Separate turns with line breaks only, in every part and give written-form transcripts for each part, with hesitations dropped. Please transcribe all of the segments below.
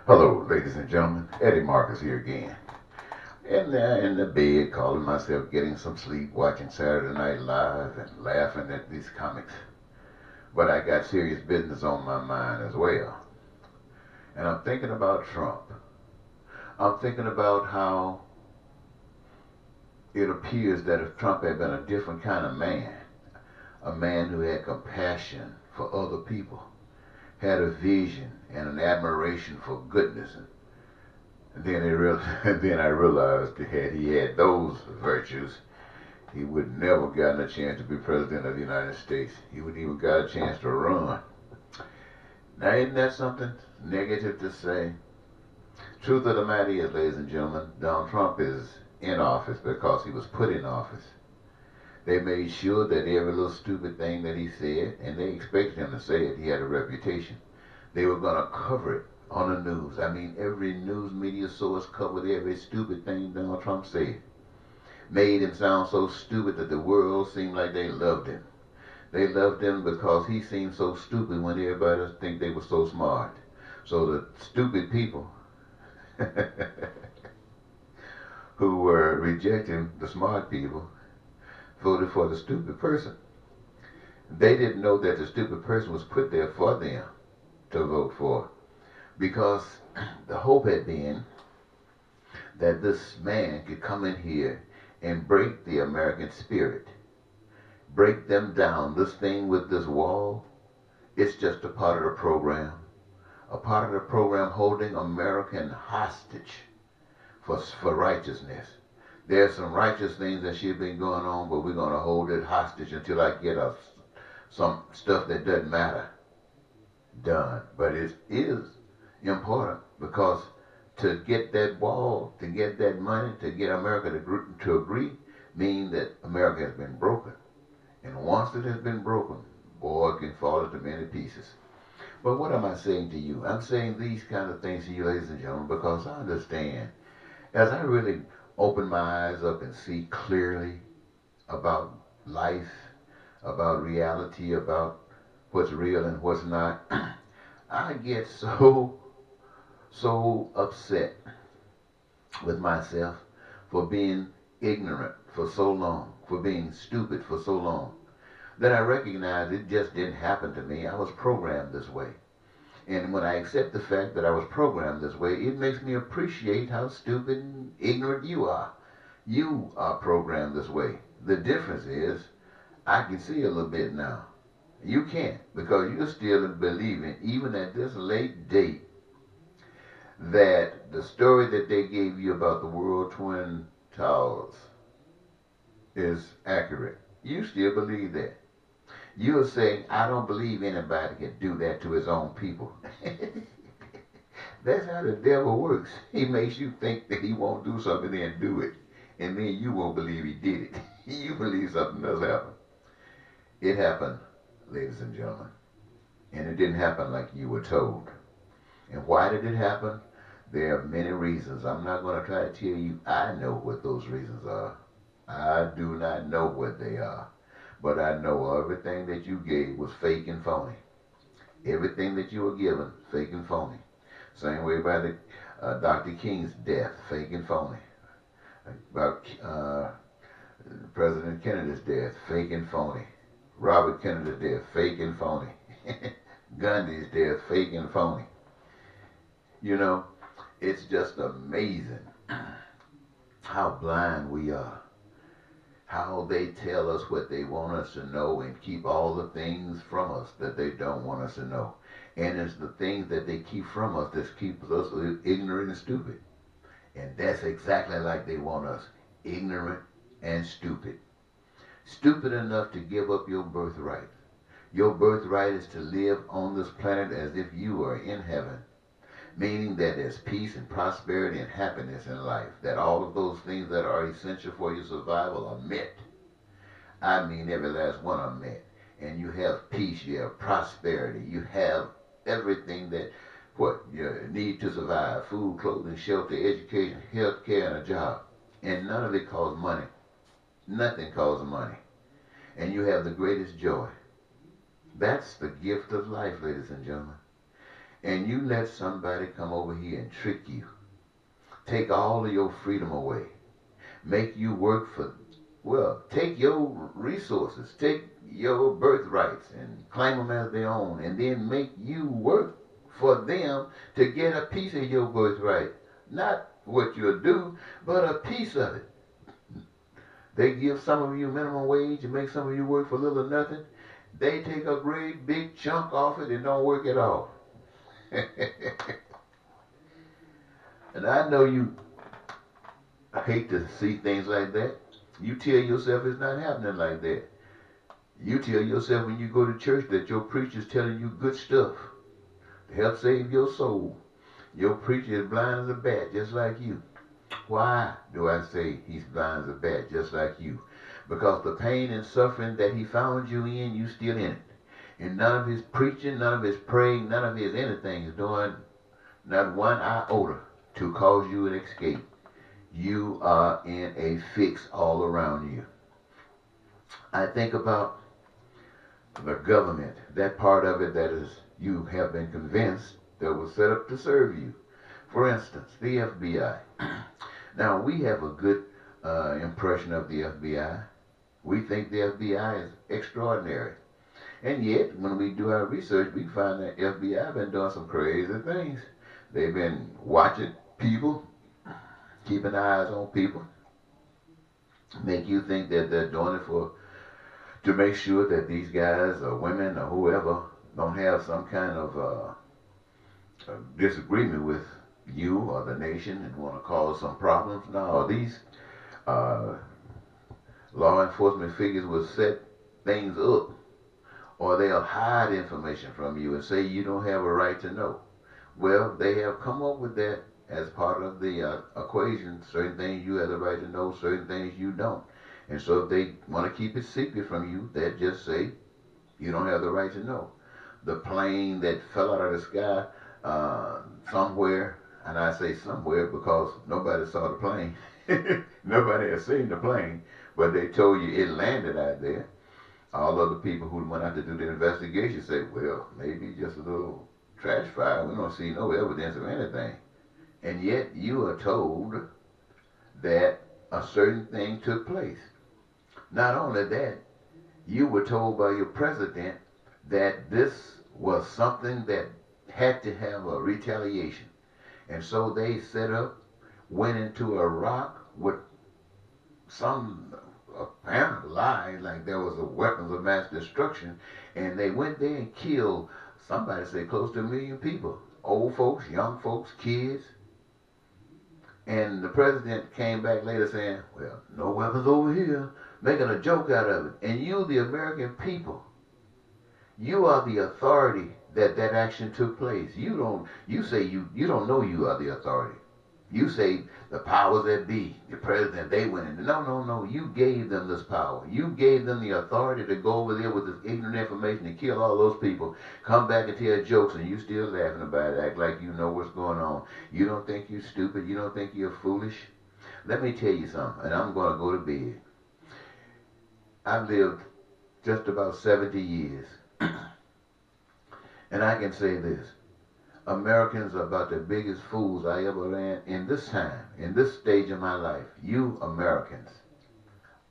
Hello, ladies and gentlemen. Eddie Marcus here again. And there in the bed, calling myself getting some sleep, watching Saturday Night Live and laughing at these comics. But I got serious business on my mind as well. And I'm thinking about Trump. I'm thinking about how it appears that if Trump had been a different kind of man, a man who had compassion for other people, had a vision and an admiration for goodness and then I realized that had he had those virtues, he would never gotten a chance to be president of the United States. He would even got a chance to run. Now, isn't that something negative to say? Truth of the matter is, ladies and gentlemen, Donald Trump is in office because he was put in office. They made sure that every little stupid thing that he said, and they expected him to say it, he had a reputation. They were going to cover it on the news. I mean, every news media source covered every stupid thing Donald Trump said. Made him sound so stupid that the world seemed like they loved him. They loved him because he seemed so stupid when everybody else think they were so smart. So the stupid people who were rejecting the smart people voted for the stupid person. They didn't know that the stupid person was put there for them to vote for, because the hope had been that this man could come in here and break the American spirit, break them down. This thing with this wall, it's just a part of the program, a part of the program holding American hostage for righteousness. There's some righteous things that should have been going on, but we're going to hold it hostage until I get some stuff that doesn't matter done. But it is important because to get that wall, to get that money, to get America to agree, means that America has been broken. And once it has been broken, boy, it can fall into many pieces. But what am I saying to you? I'm saying these kind of things to you, ladies and gentlemen, because I understand. As I really open my eyes up and see clearly about life, about reality, about what's real and what's not, I get so upset with myself for being ignorant for so long, for being stupid for so long, that I recognize it just didn't happen to me. I was programmed this way. And when I accept the fact that I was programmed this way, it makes me appreciate how stupid and ignorant you are. You are programmed this way. The difference is I can see a little bit now. You can't, because you're still believing, even at this late date, that the story that they gave you about the World Twin Towers is accurate. You still believe that. You're saying, I don't believe anybody can do that to his own people. That's how the devil works. He makes you think that he won't do something and do it. And then you won't believe he did it. You believe something else happened. It happened, ladies and gentlemen. And it didn't happen like you were told. And why did it happen? There are many reasons. I'm not going to try to tell you I know what those reasons are. I do not know what they are. But I know everything that you gave was fake and phony. Everything that you were given, fake and phony. Same way about the Dr. King's death, fake and phony. About President Kennedy's death, fake and phony. Robert Kennedy's death, fake and phony. Gandhi's death, fake and phony. You know, it's just amazing how blind we are. How they tell us what they want us to know and keep all the things from us that they don't want us to know. And it's the things that they keep from us that keeps us ignorant and stupid. And that's exactly like they want us, ignorant and stupid. Stupid enough to give up your birthright. Your birthright is to live on this planet as if you are in heaven. Meaning that there's peace and prosperity and happiness in life. That all of those things that are essential for your survival are met. I mean every last one are met. And you have peace, you have prosperity, you have everything that what you need to survive. Food, clothing, shelter, education, health care, and a job. And none of it costs money. Nothing costs money. And you have the greatest joy. That's the gift of life, ladies and gentlemen. and you let somebody come over here and trick you, take all of your freedom away, make you work for, well, take your resources, take your birthrights and claim them as their own, and then make you work for them to get a piece of your birthright. Not what you'll do, but a piece of it. They give some of you minimum wage and make some of you work for little or nothing. They take a great big chunk off it and don't work at all. And I know you hate to see things like that. You tell yourself it's not happening like that. You tell yourself when you go to church that your preacher's telling you good stuff to help save your soul. Your preacher is blind as a bat, just like you. Why do I say he's blind as a bat, just like you? Because the pain and suffering that he found you in, you still in it. And none of his preaching, none of his praying, none of his anything is doing not one iota to cause you an escape. You are in a fix all around you. I think about the government, that part of it that is you have been convinced that was set up to serve you. For instance, the FBI. Now, we have a good impression of the FBI. We think the FBI is extraordinary. And yet, when we do our research, we find that FBI have been doing some crazy things. They've been watching people, keeping eyes on people, make you think that they're doing it to make sure that these guys or women or whoever don't have some kind of disagreement with you or the nation and want to cause some problems. No, these law enforcement figures will set things up, or they'll hide information from you and say you don't have a right to know. Well, they have come up with that as part of the equation. Certain things you have the right to know, certain things you don't. And so if they want to keep it secret from you, they'll just say you don't have the right to know. The plane that fell out of the sky somewhere, and I say somewhere because nobody saw the plane. Nobody has seen the plane, but they told you it landed out there. All of the people who went out to do the investigation say, well, maybe just a little trash fire. We don't see no evidence of anything. And yet you are told that a certain thing took place. Not only that, you were told by your president that this was something that had to have a retaliation. And so they set up, went into Iraq with some apparent lie, like there was a weapons of mass destruction, and they went there and killed, somebody say, close to 1 million people. Old folks, young folks, kids. And the president came back later saying, well, no weapons over here, making a joke out of it. And you, the American people, you are the authority that action took place. You say you don't know you are the authority. You say the powers that be, the president, they went in. No. You gave them this power. You gave them the authority to go over there with this ignorant information and kill all those people. Come back and tell jokes and you still laughing about it, act like you know what's going on. You don't think you're stupid. You don't think you're foolish. Let me tell you something, and I'm going to go to bed. I've lived just about 70 years. And I can say this. Americans are about the biggest fools I ever ran in this time, in this stage of my life. You Americans,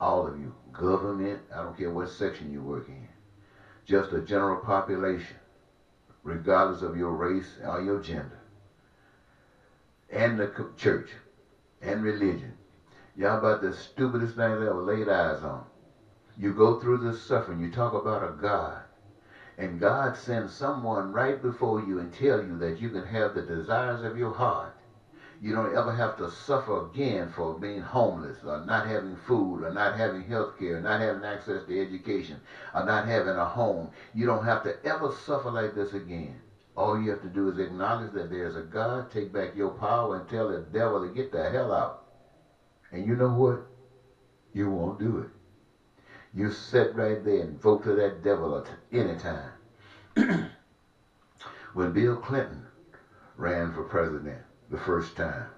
all of you, government, I don't care what section you work in, just a general population, regardless of your race or your gender, and the church, and religion. Y'all about the stupidest things I ever laid eyes on. You go through this suffering, you talk about a God, and God sends someone right before you and tell you that you can have the desires of your heart. You don't ever have to suffer again for being homeless, or not having food, or not having health care, or not having access to education, or not having a home. You don't have to ever suffer like this again. All you have to do is acknowledge that there's a God, take back your power, and tell the devil to get the hell out. And you know what? You won't do it. You sit right there and vote to that devil at any time. When Bill Clinton ran for president the first time,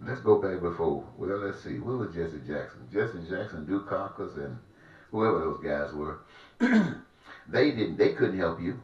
let's go back before, well, let's see, where was Jesse Jackson? Jesse Jackson, Dukakis, and whoever those guys were. They couldn't help you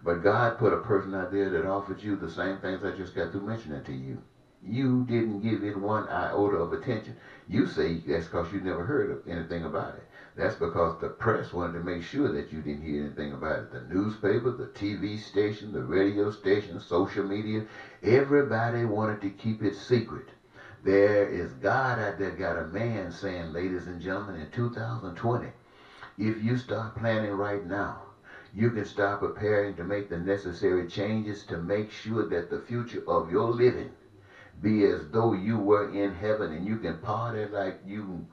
But God put a person out there that offered you the same things I just got through mentioning to you. You didn't give it one iota of attention. You say that's because you never heard of anything about it. That's because the press wanted to make sure that you didn't hear anything about it. The newspaper, the TV station, the radio station, social media, everybody wanted to keep it secret. There is God out there got a man saying, ladies and gentlemen, in 2020, if you start planning right now, you can start preparing to make the necessary changes to make sure that the future of your living be as though you were in heaven, and you can party like you,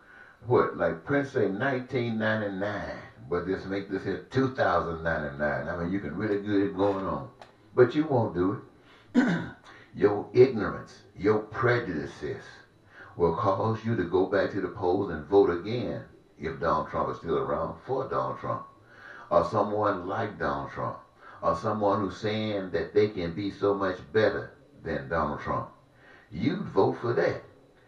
like Prince say 1999, but just make this here 2099. I mean, you can really get it going on. But you won't do it. Your ignorance, your prejudices will cause you to go back to the polls and vote again, if Donald Trump is still around, for Donald Trump, or someone like Donald Trump, or someone who's saying that they can be so much better than Donald Trump. You'd vote for that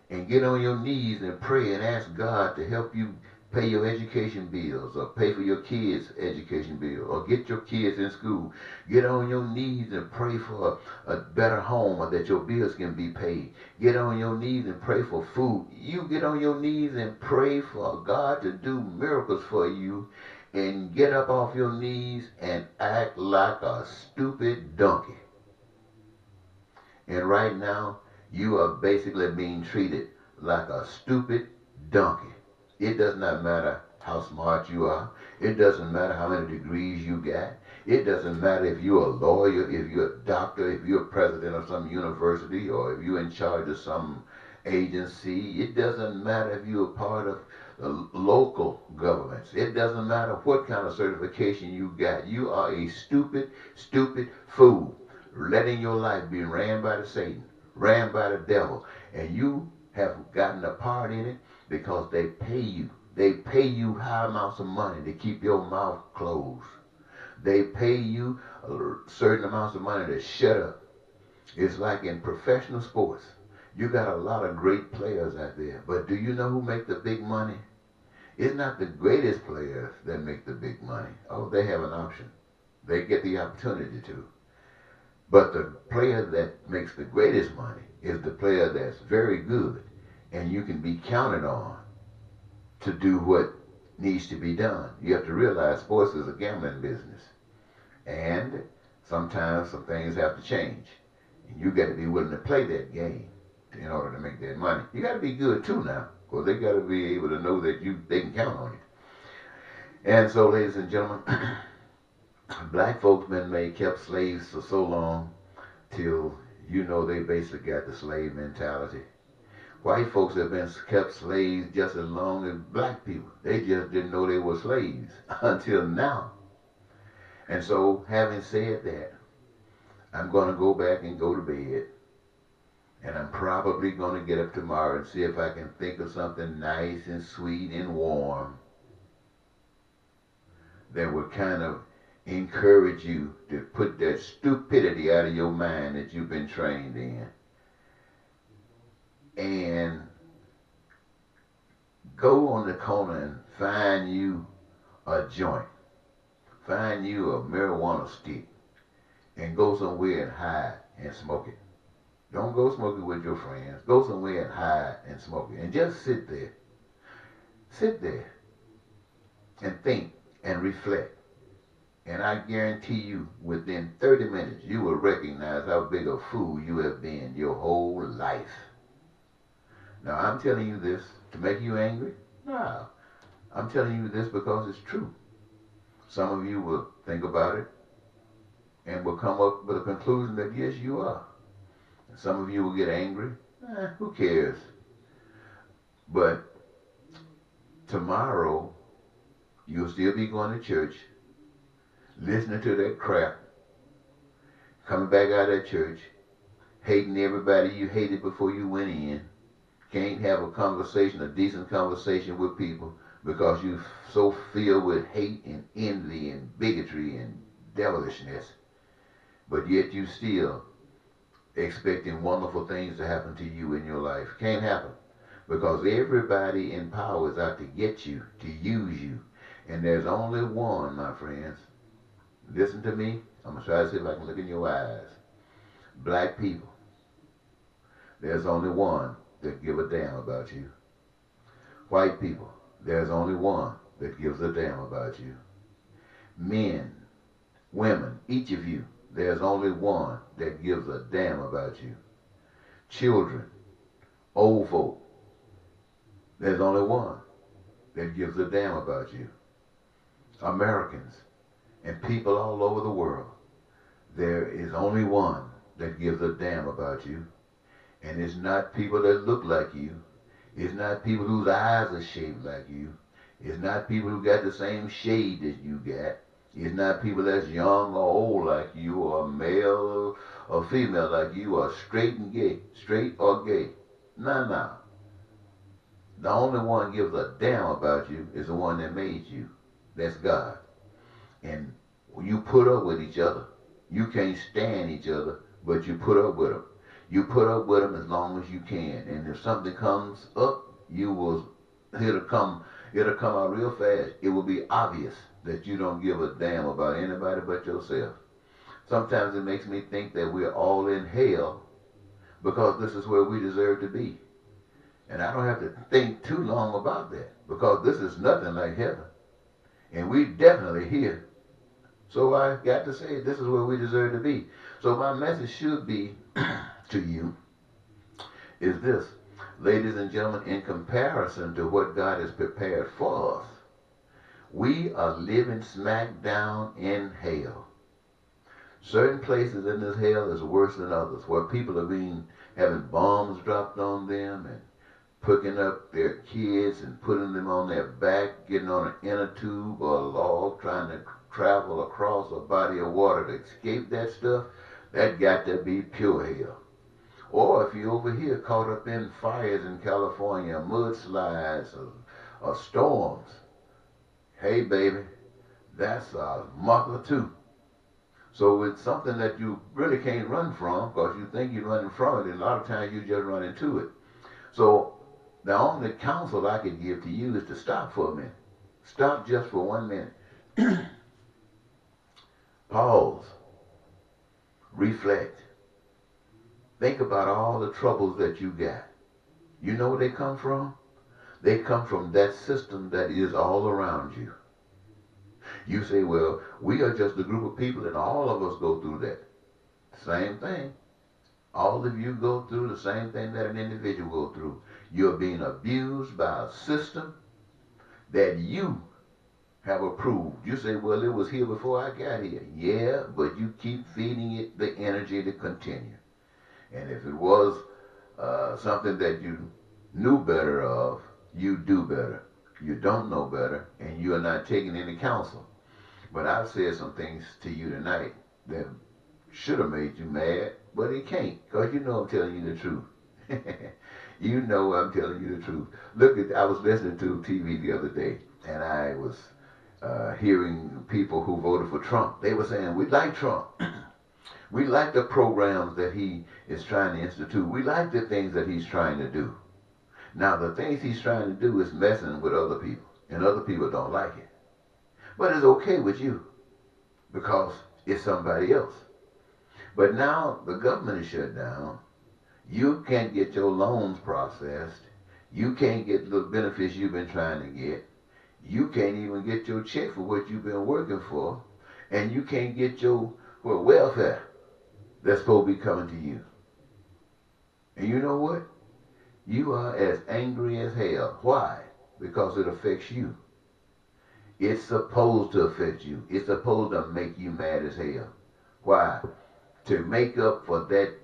and get on your knees and pray and ask God to help you pay your education bills, or pay for your kids' education bill, or get your kids in school. Get on your knees and pray for a better home, or that your bills can be paid. Get on your knees and pray for food. You get on your knees and pray for God to do miracles for you, and get up off your knees and act like a stupid donkey. And right now, you are basically being treated like a stupid donkey. It does not matter how smart you are. It doesn't matter how many degrees you got. It doesn't matter if you're a lawyer, if you're a doctor, if you're president of some university, or if you're in charge of some agency. It doesn't matter if you're a part of local governments. It doesn't matter what kind of certification you got. You are a stupid, stupid fool, letting your life be ran by the Satan, ran by the devil, and you have gotten a part in it because they pay you. They pay you high amounts of money to keep your mouth closed. They pay you certain amounts of money to shut up. It's like in professional sports. You got a lot of great players out there, but do you know who make the big money? It's not the greatest players that make the big money. Oh, they have an option. They get the opportunity to. But the player that makes the greatest money is the player that's very good, and you can be counted on to do what needs to be done. You have to realize sports is a gambling business, and sometimes some things have to change, and you got to be willing to play that game in order to make that money. You got to be good too now, because they got to be able to know that they can count on you. And so, ladies and gentlemen, black folks been kept slaves for so long till they basically got the slave mentality. White folks have been kept slaves just as long as black people. They just didn't know they were slaves until now. And so, having said that, I'm going to go back and go to bed. And I'm probably going to get up tomorrow and see if I can think of something nice and sweet and warm that would kind of encourage you to put that stupidity out of your mind that you've been trained in. And go on the corner and find you a joint. Find you a marijuana stick. And go somewhere and hide and smoke it. Don't go smoke it with your friends. Go somewhere and hide and smoke it. And just sit there. Sit there. And think and reflect. And I guarantee you, within 30 minutes, you will recognize how big a fool you have been your whole life. Now, I'm telling you this to make you angry? No. I'm telling you this because it's true. Some of you will think about it and will come up with a conclusion that, yes, you are. And some of you will get angry. Who cares? But tomorrow, you'll still be going to church, listening to that crap, coming back out of that church, hating everybody you hated before you went in. Can't have a conversation, a decent conversation with people because you're so filled with hate and envy and bigotry and devilishness. But yet you still expecting wonderful things to happen to you in your life. Can't happen. Because everybody in power is out to get you, to use you. And there's only one, my friends. Listen to me. I'm going to try to see if I can look in your eyes. Black people, there's only one that give a damn about you. White people, there's only one that gives a damn about you. Men, women, each of you, there's only one that gives a damn about you. Children, old folk, there's only one that gives a damn about you. Americans and people all over the world, there is only one that gives a damn about you. And it's not people that look like you. It's not people whose eyes are shaped like you. It's not people who got the same shade that you got. It's not people that's young or old like you, or male or female like you, or straight and gay, straight or gay. No. The only one gives a damn about you is the one that made you. That's God. And you put up with each other. You can't stand each other, but you put up with them. You put up with them as long as you can. And if something comes up, it'll come out real fast. It will be obvious that you don't give a damn about anybody but yourself. Sometimes it makes me think that we're all in hell because this is where we deserve to be. And I don't have to think too long about that because this is nothing like heaven. And we definitely here. So I got to say, this is where we deserve to be. So my message should be to you is this. Ladies and gentlemen, in comparison to what God has prepared for us, we are living smack down in hell. Certain places in this hell is worse than others, where people are having bombs dropped on them and picking up their kids and putting them on their back, getting on an inner tube or a log, trying to travel across a body of water to escape that stuff. That got to be pure hell. Or if you're over here caught up in fires in California, mudslides or storms, hey baby, that's a mother too. So it's something that you really can't run from because you think you're running from it, and a lot of times you just run into it. So the only counsel I could give to you is to stop for a minute. Stop just for 1 minute. Pause. Reflect. Think about all the troubles that you got. You know where they come from? They come from that system that is all around you. You say, well, we are just a group of people and all of us go through that. Same thing. All of you go through the same thing that an individual go through. You're being abused by a system that you have approved. You say, well, it was here before I got here. Yeah, but you keep feeding it the energy to continue. And if it was something that you knew better of, you do better. You don't know better, and you are not taking any counsel. But I've said some things to you tonight that should have made you mad, but it can't, because you know I'm telling you the truth. You know I'm telling you the truth. I was listening to TV the other day, and I was hearing people who voted for Trump. They were saying, we like Trump. We like the programs that he is trying to institute. We like the things that he's trying to do. Now, the things he's trying to do is messing with other people, and other people don't like it. But it's okay with you, because it's somebody else. But now the government is shut down. You can't get your loans processed. You can't get the benefits you've been trying to get. You can't even get your check for what you've been working for. And you can't get your welfare that's supposed to be coming to you. And you know what? You are as angry as hell. Why? Because it affects you. It's supposed to affect you. It's supposed to make you mad as hell. Why? To make up for that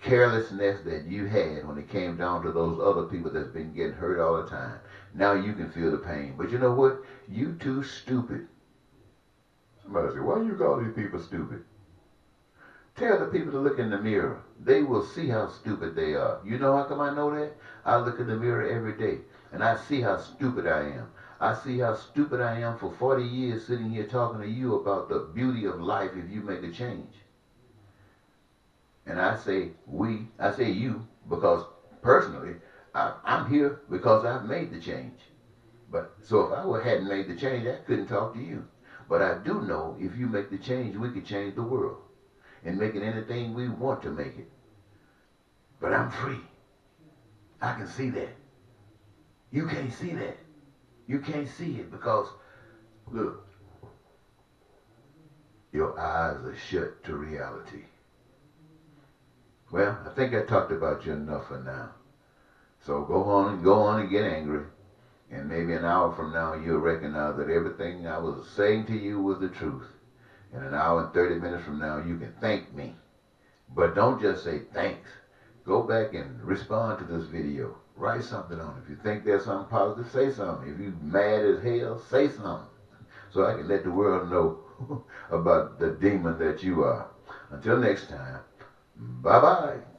carelessness that you had when it came down to those other people that's been getting hurt all the time. Now you can feel the pain. But you know what? You too stupid. Somebody say, why you call these people stupid? Tell the people to look in the mirror. They will see how stupid they are. You know how come I know that? I look in the mirror every day, and I see how stupid I am. I see how stupid I am for 40 years sitting here talking to you about the beauty of life if you make a change. And I say you, because personally, I'm here because I've made the change. But so if I hadn't made the change, I couldn't talk to you. But I do know if you make the change, we can change the world and make it anything we want to make it. But I'm free. I can see that. You can't see that. You can't see it because, look, your eyes are shut to reality. Well, I think I talked about you enough for now. So go on and get angry. And maybe an hour from now, you'll recognize that everything I was saying to you was the truth. And an hour and 30 minutes from now, you can thank me. But don't just say thanks. Go back and respond to this video. Write something on it. If you think there's something positive, say something. If you're mad as hell, say something. So I can let the world know about the demon that you are. Until next time, bye-bye.